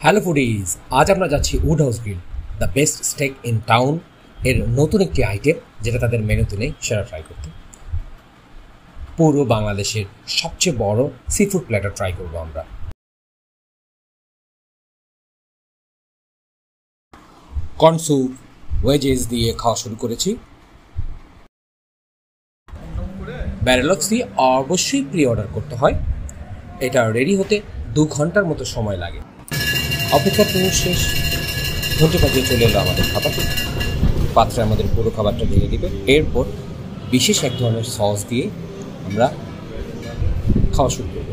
Hello foodies, আজ আমরা যাচ্ছি wood house grill, the best steak in town এর নতুন একটি আইটেম যেটা তাদের মেনুতে নেই, সেটা ট্রাই করতে। পুরো বাংলাদেশের সবচেয়ে বড় সি ফুড প্ল্যাটার ট্রাই করবো আমরা। কর্ন স্যুপ, ওয়েজেস দিয়ে খাওয়া শুরু করেছি। ব্যারেলক্স দিয়ে অবশ্যই প্রি অর্ডার করতে হয়। এটা রেডি হতে 2 ঘন্টার মতো সময় লাগে। অপেক্ষার পুরো শেষ, ঘন্টা বাজিয়ে চলে এলো আমাদের খাবার। পাত্রে আমাদের পুরো খাবারটা ঢেলে দিবে। এরপর বিশেষ এক ধরনের সস দিয়ে আমরা খাওয়া শুরু করব।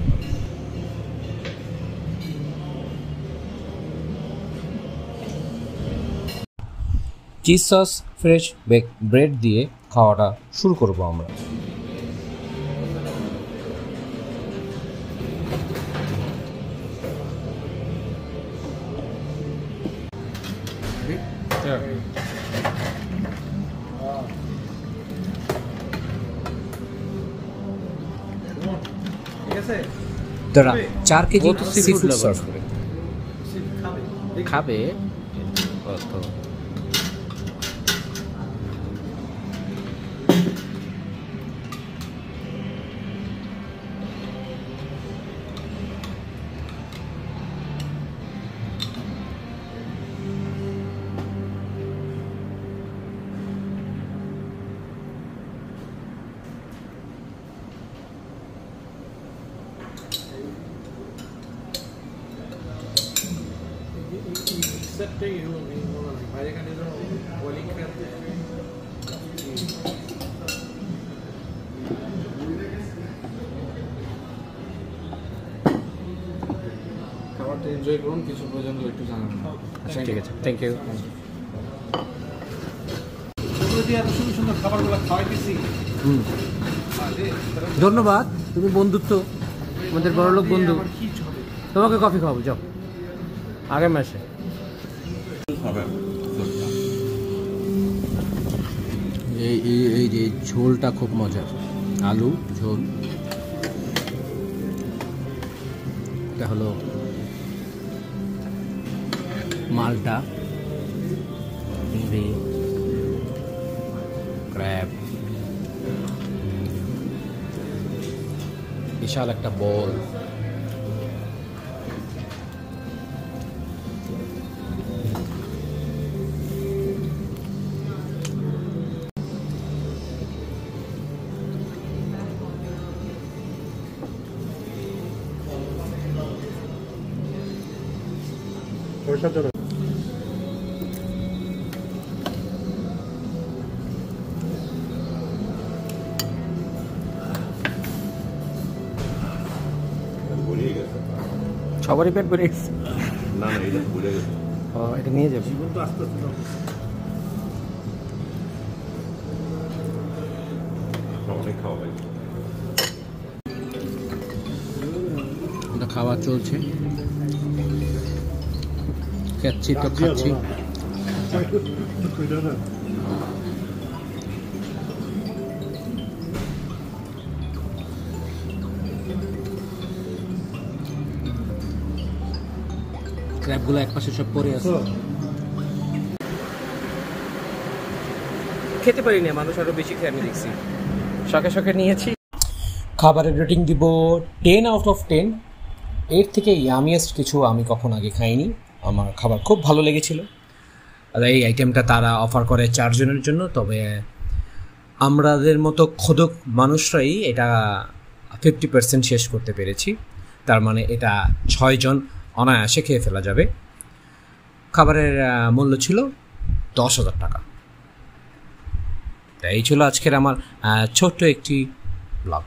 Cheese sauce, fresh bake bread দিয়ে খাওয়াটা শুরু করব আমরা। তারা 4 কেজি সি ফুড সার্ভ করে খাবে। খাবারটা এনজয় করুন, কিছু প্রয়োজন হলে একটু জানান। ঠিক আছে, থ্যাংক ইউ। এত সুন্দর সুন্দর খাবারগুলো খাওয়াইতেছি। ধন্যবাদ, তুমি বন্ধুত্ব, আমাদের বড়লোক বন্ধু। তোমাকে কফি খাওয়াবো, যাও আগামী মাসে। এই যে ঝোলটা খুব মজার, আলু ঝোল। এটা হলো মালটা, চিংড়ি, ক্র্যাব, বিশাল একটা বল। সবারই পেট ভরে গেছে। না না, এটা ভুলে গেছে। এটা নিয়ে যাবে। অনেক খাওয়া হয়। খাওয়া চলছে, খাচ্ছি তো খাচ্ছি। ক্র্যাবগুলো একপাশে সব পড়ে আছে, খেতে পারি না। মানুষ আরো বেশি খেয়ে আমি দেখছি, শখে শখে নিয়েছি। খাবারের রেটিং দিব 10 আউট অফ 10। এর থেকে ইয়ামিয়েস্ট কিছু আমি কখন আগে খাইনি। আমার খাবার খুব ভালো লেগেছিল। আর এই আইটেমটা তারা অফার করে 4 জনের জন্য, তবে আমাদের মতো খোদক মানুষরাই এটা 50% শেষ করতে পেরেছি। তার মানে এটা 6 জন অনায়াসে খেয়ে ফেলা যাবে। খাবারের মূল্য ছিল 10,000 টাকা। এই ছিল আজকের আমার ছোট্ট একটি ব্লগ।